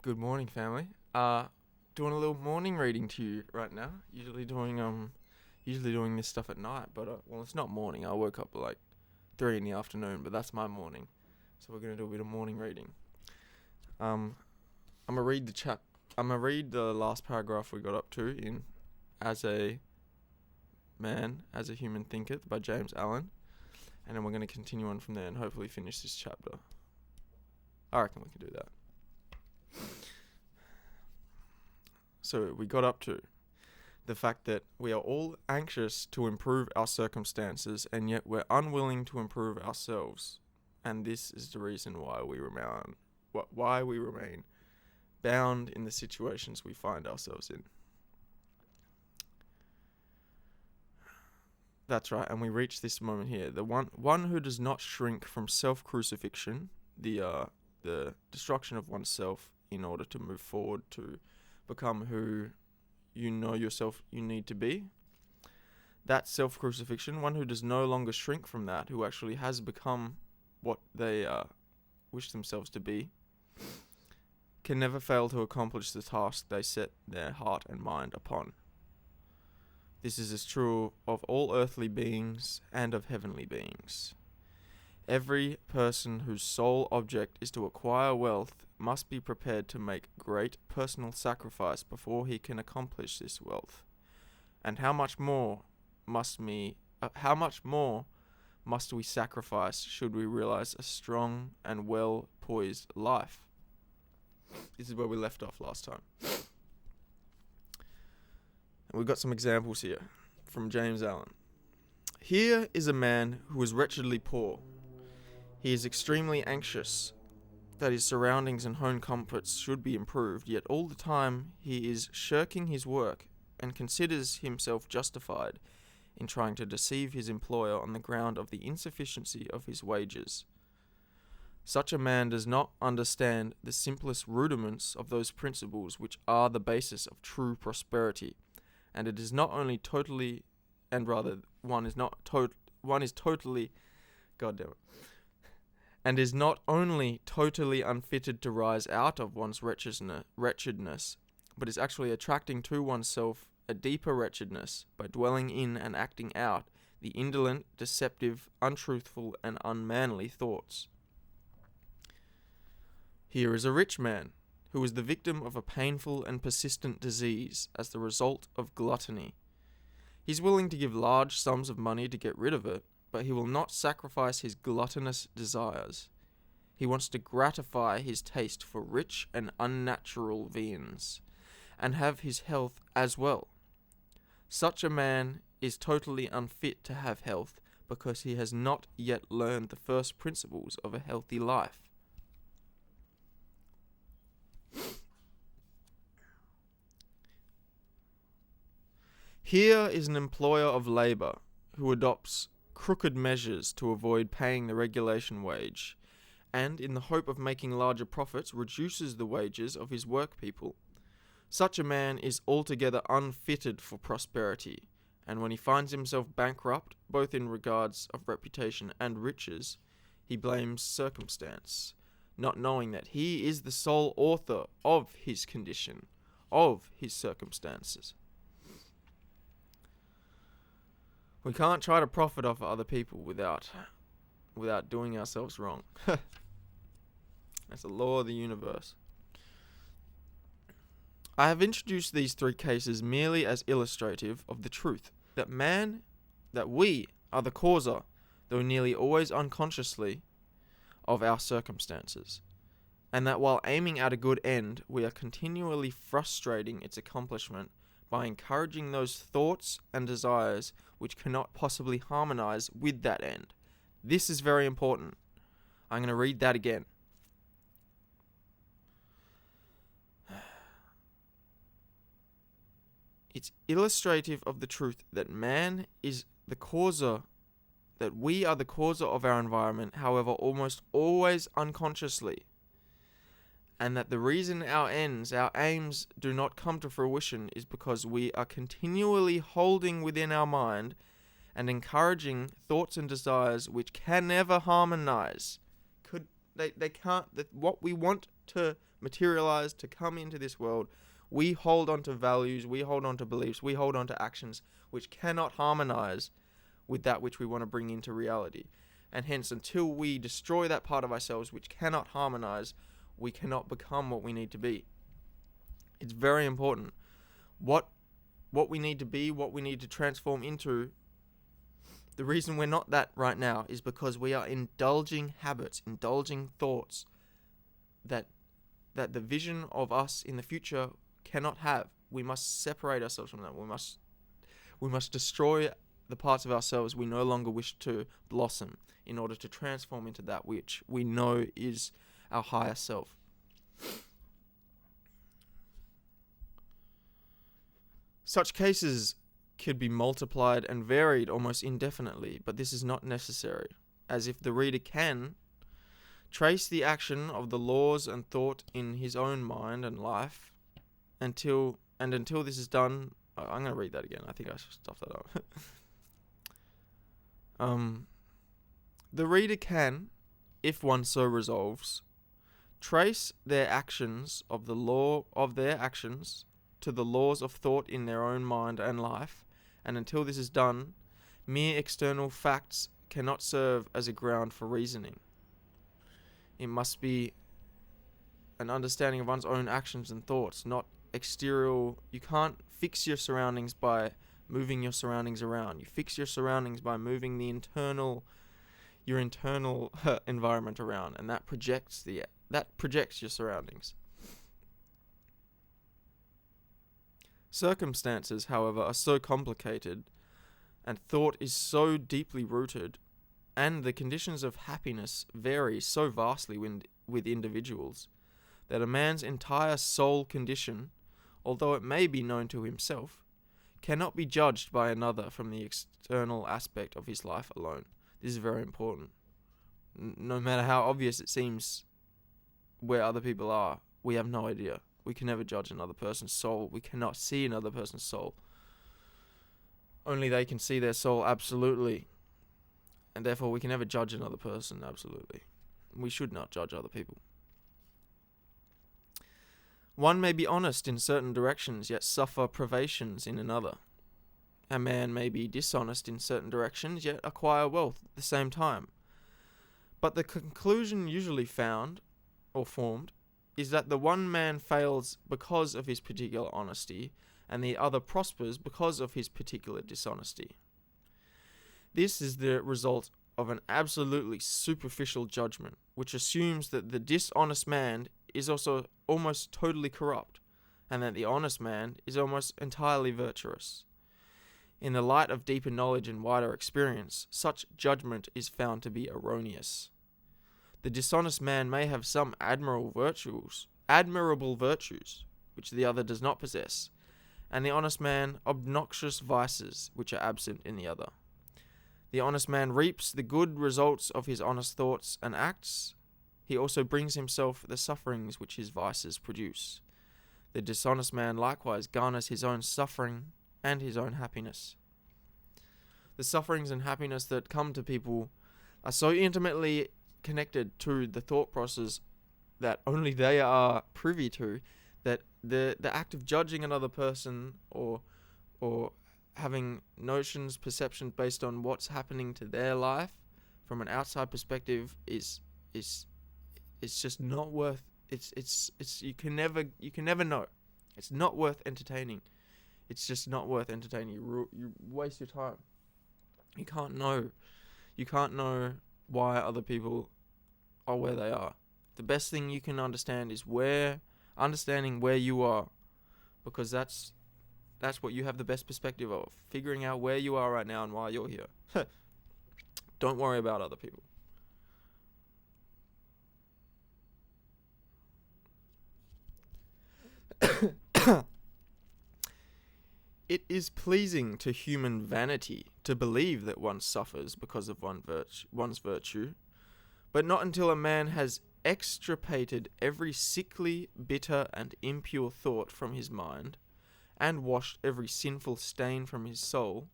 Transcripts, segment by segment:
Good morning, family. Doing a little morning reading to you right now. Usually doing this stuff at night, but well, it's not morning. I woke up at like 3 in the afternoon, but that's my morning. So we're gonna do a bit of morning reading. Um, I'm gonna read the chap. I'm gonna read the last paragraph we got up to in "As a Man, as a Human Thinketh" by James Allen, and then we're gonna continue on from there and hopefully finish this chapter. I reckon we can do that. So we got up to the fact that we are all anxious to improve our circumstances, and yet we're unwilling to improve ourselves. And this is the reason why we remain bound in the situations we find ourselves in. That's right, and we reach this moment here. The one who does not shrink from self-crucifixion, the destruction of oneself in order to move forward to become who you know yourself you need to be. That self-crucifixion, one who does no longer shrink from that, who actually has become what they wish themselves to be, can never fail to accomplish the task they set their heart and mind upon. This is as true of all earthly beings and of heavenly beings. Every person whose sole object is to acquire wealth must be prepared to make great personal sacrifice before he can accomplish this wealth. And how much more must we sacrifice should we realize a strong and well-poised life? This is where we left off last time. And we've got some examples here from James Allen. Here is a man who is wretchedly poor. He is extremely anxious that his surroundings and home comforts should be improved, yet all the time he is shirking his work and considers himself justified in trying to deceive his employer on the ground of the insufficiency of his wages. Such a man does not understand the simplest rudiments of those principles which are the basis of true prosperity, and it is not only totally, and rather one is totally, goddamn it, and is not only totally unfitted to rise out of one's wretchedness, but is actually attracting to oneself a deeper wretchedness by dwelling in and acting out the indolent, deceptive, untruthful, and unmanly thoughts. Here is a rich man who is the victim of a painful and persistent disease as the result of gluttony. He's willing to give large sums of money to get rid of it, but he will not sacrifice his gluttonous desires. He wants to gratify his taste for rich and unnatural viands, and have his health as well. Such a man is totally unfit to have health, because he has not yet learned the first principles of a healthy life. Here is an employer of labor who adopts crooked measures to avoid paying the regulation wage, and in the hope of making larger profits reduces the wages of his workpeople. Such a man is altogether unfitted for prosperity, and when he finds himself bankrupt, both in regards of reputation and riches, he blames circumstance, not knowing that he is the sole author of his condition, of his circumstances. We can't try to profit off other people without doing ourselves wrong. That's the law of the universe. I have introduced these three cases merely as illustrative of the truth that we are the causer, though nearly always unconsciously, of our circumstances, and that while aiming at a good end, we are continually frustrating its accomplishment by encouraging those thoughts and desires which cannot possibly harmonize with that end. This is very important. I'm going to read that again. It's illustrative of the truth that man is the causer, that we are the causer of our environment, however, almost always unconsciously. And that the reason our aims do not come to fruition is because we are continually holding within our mind and encouraging thoughts and desires which can never harmonize. They can't. What we want to materialize, to come into this world, we hold on to values, we hold on to beliefs, we hold on to actions which cannot harmonize with that which we want to bring into reality. And hence, until we destroy that part of ourselves which cannot harmonize, we cannot become what we need to be. It's very important. What we need to be, what we need to transform into, the reason we're not that right now is because we are indulging habits, indulging thoughts that the vision of us in the future cannot have. We must separate ourselves from that. We must destroy the parts of ourselves we no longer wish to blossom in order to transform into that which we know is our higher self. Such cases could be multiplied and varied almost indefinitely, but this is not necessary, as if the reader can trace the action of the laws and thought in his own mind and life until this is done. I'm going to read that again. I think I should stop that up. The reader can, if one so resolves, trace their actions to the laws of thought in their own mind and life, and until this is done, mere external facts cannot serve as a ground for reasoning. It must be an understanding of one's own actions and thoughts, not exterior. You can't fix your surroundings by moving your surroundings around. You fix your surroundings by moving your internal environment around, and that projects your surroundings. Circumstances, however, are so complicated, and thought is so deeply rooted, and the conditions of happiness vary so vastly with individuals, that a man's entire soul condition, although it may be known to himself, cannot be judged by another from the external aspect of his life alone. This is very important. No matter how obvious it seems where other people are, we have no idea. We can never judge another person's soul. We cannot see another person's soul. Only they can see their soul absolutely. And therefore we can never judge another person absolutely. We should not judge other people. One may be honest in certain directions, yet suffer privations in another. A man may be dishonest in certain directions, yet acquire wealth at the same time. But the conclusion usually formed is that the one man fails because of his particular honesty, and the other prospers because of his particular dishonesty. This is the result of an absolutely superficial judgment, which assumes that the dishonest man is also almost totally corrupt, and that the honest man is almost entirely virtuous. In the light of deeper knowledge and wider experience, such judgment is found to be erroneous. The dishonest man may have some admirable virtues, which the other does not possess, and the honest man obnoxious vices, which are absent in the other. The honest man reaps the good results of his honest thoughts and acts. He also brings himself the sufferings which his vices produce. The dishonest man likewise garners his own suffering and his own happiness. The sufferings and happiness that come to people are so intimately connected to the thought process that only they are privy to, that the act of judging another person or having notions, perceptions based on what's happening to their life from an outside perspective is just not worth. It's you can never know. It's not worth entertaining. It's just not worth entertaining. You waste your time. You can't know why other people are where they are. The best thing you can understand is understanding where you are, because that's what you have the best perspective of. Figuring out where you are right now and why you're here. Don't worry about other people. It is pleasing to human vanity to believe that one suffers because of one's virtue, but not until a man has extirpated every sickly, bitter, and impure thought from his mind, and washed every sinful stain from his soul,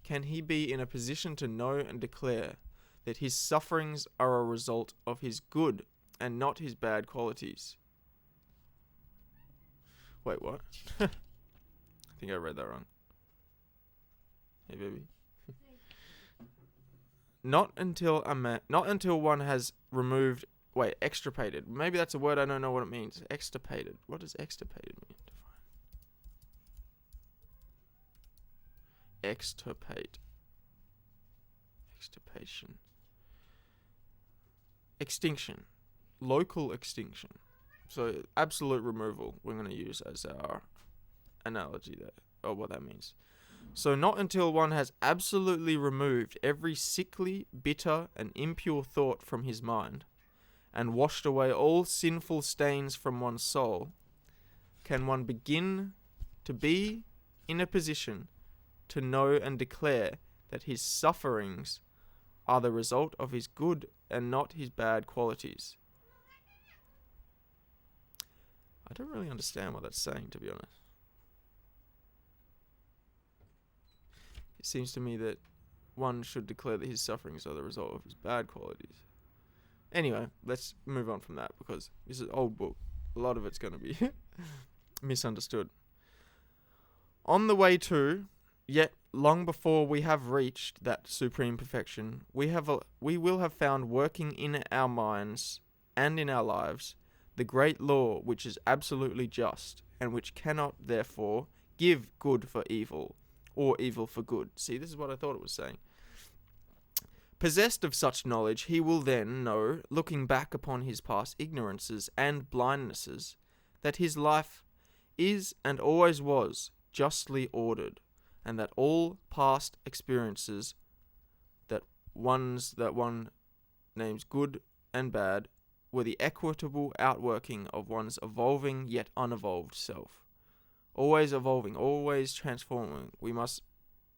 can he be in a position to know and declare that his sufferings are a result of his good and not his bad qualities. Wait, what? I think I read that wrong. Hey, baby. Not until one has removed. Wait, extirpated. Maybe that's a word I don't know what it means. Extirpated. What does extirpated mean? Extirpate. Extirpation. Extinction. Local extinction. So absolute removal we're going to use as our analogy there, or what that means. So not until one has absolutely removed every sickly, bitter, and impure thought from his mind, and washed away all sinful stains from one's soul, can one begin to be in a position to know and declare that his sufferings are the result of his good and not his bad qualities. I don't really understand what that's saying, to be honest. It seems to me that one should declare that his sufferings are the result of his bad qualities. Anyway, let's move on from that, because this is an old book. A lot of it's going to be misunderstood. On the way to, yet long before we have reached that supreme perfection, we will have found working in our minds and in our lives the great law which is absolutely just, and which cannot, therefore, give good for evil, or evil for good. See, this is what I thought it was saying. Possessed of such knowledge, he will then know, looking back upon his past ignorances and blindnesses, that his life is and always was justly ordered, and that all past experiences that one names good and bad were the equitable outworking of one's evolving yet unevolved self. Always evolving, always transforming. We must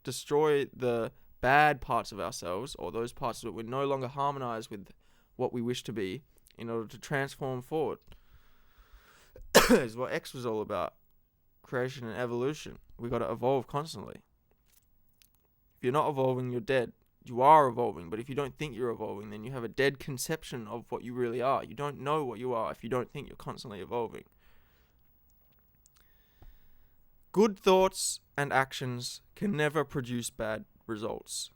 destroy the bad parts of ourselves, or those parts that we no longer harmonize with what we wish to be, in order to transform forward. Is what X was all about. Creation and evolution. We got to evolve constantly. If you're not evolving, you're dead. You are evolving, but if you don't think you're evolving, then you have a dead conception of what you really are. You don't know what you are if you don't think you're constantly evolving. Good thoughts and actions can never produce bad results.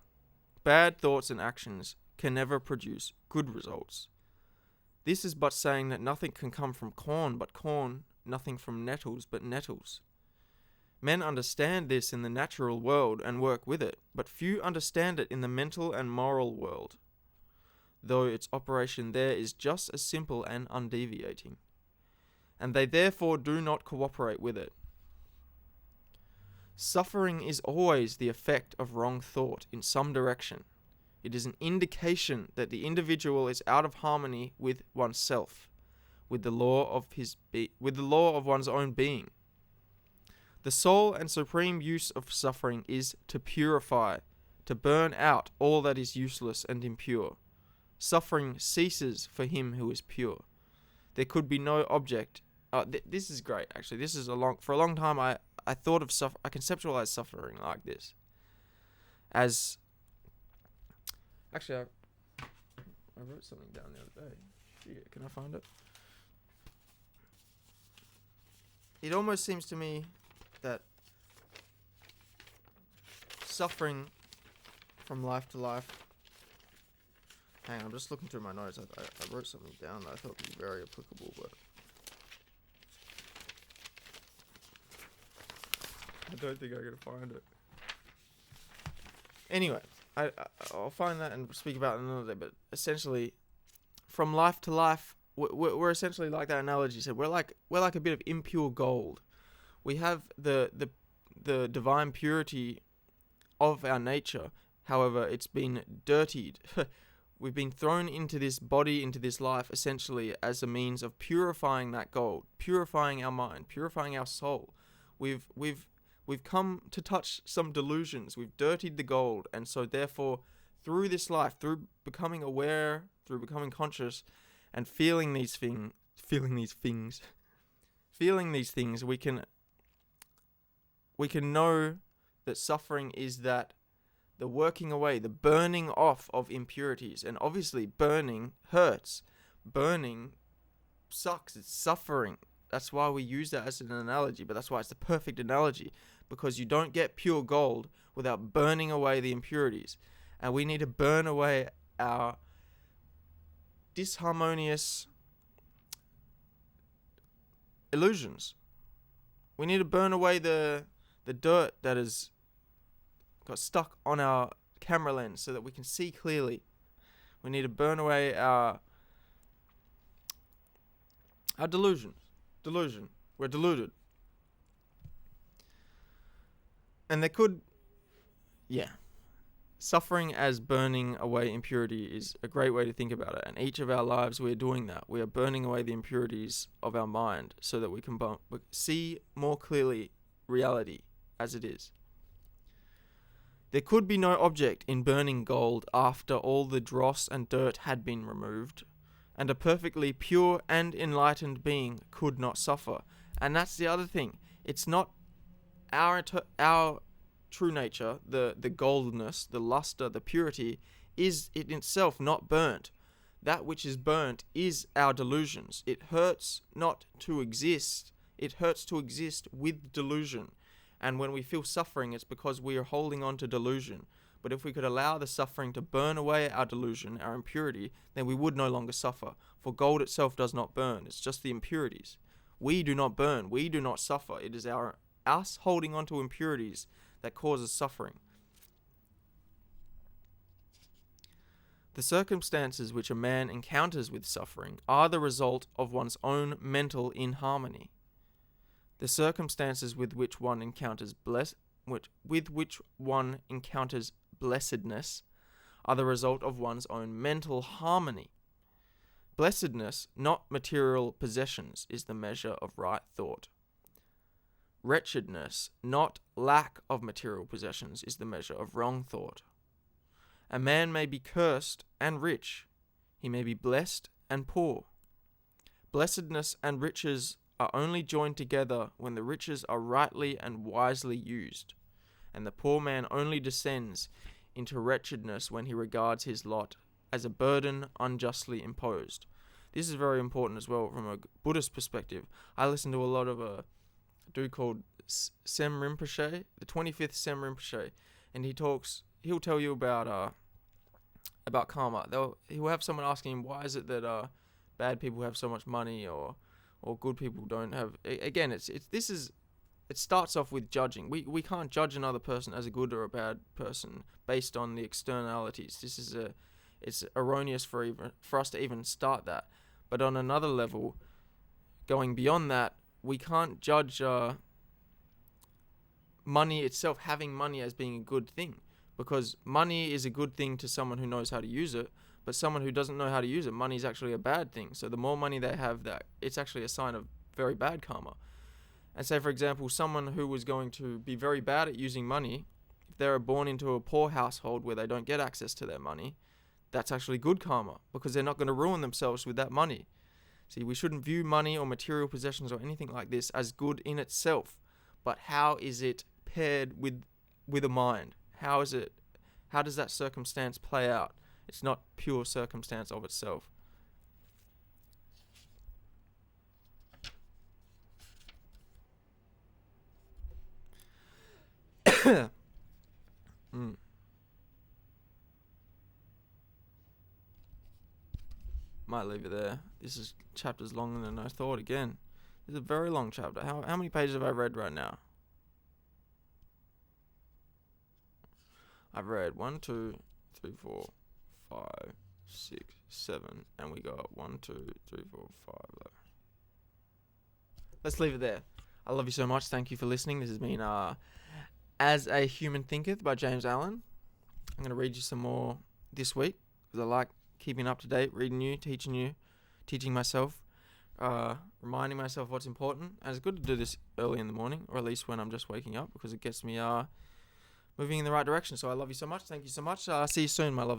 Bad thoughts and actions can never produce good results. This is but saying that nothing can come from corn but corn, nothing from nettles but nettles. Men understand this in the natural world and work with it, but few understand it in the mental and moral world, though its operation there is just as simple and undeviating, and they therefore do not cooperate with it. Suffering is always the effect of wrong thought in some direction. It is an indication that the individual is out of harmony with oneself, with the law of one's own being. The sole and supreme use of suffering is to purify, to burn out all that is useless and impure. Suffering ceases for him who is pure. There could be no object. This is great, actually. For a long time, I thought of I conceptualized suffering like this. As, actually, I wrote something down the other day. Shit, can I find it? It almost seems to me that suffering from life to life. Hang on, I'm just looking through my notes. I wrote something down that I thought would be very applicable, but I don't think I'm going to find it. Anyway, I'll find that and speak about it another day, but essentially, from life to life, we're essentially like that analogy said. We're like a bit of impure gold. We have the divine purity of our nature. However, it's been dirtied. We've been thrown into this body, into this life, essentially as a means of purifying that gold, purifying our mind, purifying our soul. We've come to touch some delusions. We've dirtied the gold, and so therefore, through this life, through becoming aware, through becoming conscious, and feeling these things, we can know that suffering is that the working away, the burning off of impurities. And obviously burning hurts. burning sucks. It's suffering. That's why we use that as an analogy, but that's why it's the perfect analogy, because you don't get pure gold without burning away the impurities. And we need to burn away our disharmonious illusions. We need to burn away the dirt that has got stuck on our camera lens so that we can see clearly. We need to burn away our delusion. We're deluded. And suffering as burning away impurity is a great way to think about it. And each of our lives we are doing that. We are burning away the impurities of our mind so that we can see more clearly reality as it is. There could be no object in burning gold after all the dross and dirt had been removed, and a perfectly pure and enlightened being could not suffer. And that's the other thing. It's not our true nature, the goldness, the luster, the purity, is in itself not burnt. That which is burnt is our delusions. It hurts not to exist. It hurts to exist with delusion. And when we feel suffering, it's because we are holding on to delusion. But if we could allow the suffering to burn away our delusion, our impurity, then we would no longer suffer. For gold itself does not burn. It's just the impurities. We do not burn. We do not suffer. It is us holding on to impurities that causes suffering. The circumstances which a man encounters with suffering are the result of one's own mental inharmony. The circumstances with which one encounters blessedness are the result of one's own mental harmony. Blessedness, not material possessions, is the measure of right thought. Wretchedness, not lack of material possessions, is the measure of wrong thought. A man may be cursed and rich. He may be blessed and poor. Blessedness and riches are only joined together when the riches are rightly and wisely used, and the poor man only descends into wretchedness when he regards his lot as a burden unjustly imposed. This is very important as well from a Buddhist perspective. I listen to a lot of a dude called Sem Rinpoche, the 25th Sem Rinpoche, and he'll tell you about karma. He'll have someone asking him, why is it that bad people have so much money or good people don't have. Again, it starts off with judging. We can't judge another person as a good or a bad person based on the externalities. It's erroneous for us to even start that. But on another level, going beyond that, we can't judge money itself, having money as being a good thing, because money is a good thing to someone who knows how to use it. But someone who doesn't know how to use it, money is actually a bad thing. So the more money they have, that it's actually a sign of very bad karma. And say, for example, someone who was going to be very bad at using money, if they're born into a poor household where they don't get access to their money, that's actually good karma, because they're not going to ruin themselves with that money. See, we shouldn't view money or material possessions or anything like this as good in itself. But how is it paired with a mind? How does that circumstance play out? It's not pure circumstance of itself. Might leave it there. This chapter's longer than I thought again. This is a very long chapter. How many pages have I read right now? I've read 1, 2, 3, 4, 5, 6, 7, and we got 1, 2, 3, 4, 5. Let's leave it there. I love you so much. Thank you for listening. This has been As a Human Thinketh by James Allen. I'm going to read you some more this week because I like keeping up to date, reading you, teaching myself, reminding myself what's important. And it's good to do this early in the morning, or at least when I'm just waking up, because it gets me moving in the right direction. So I love you so much. Thank you so much. See you soon, my love.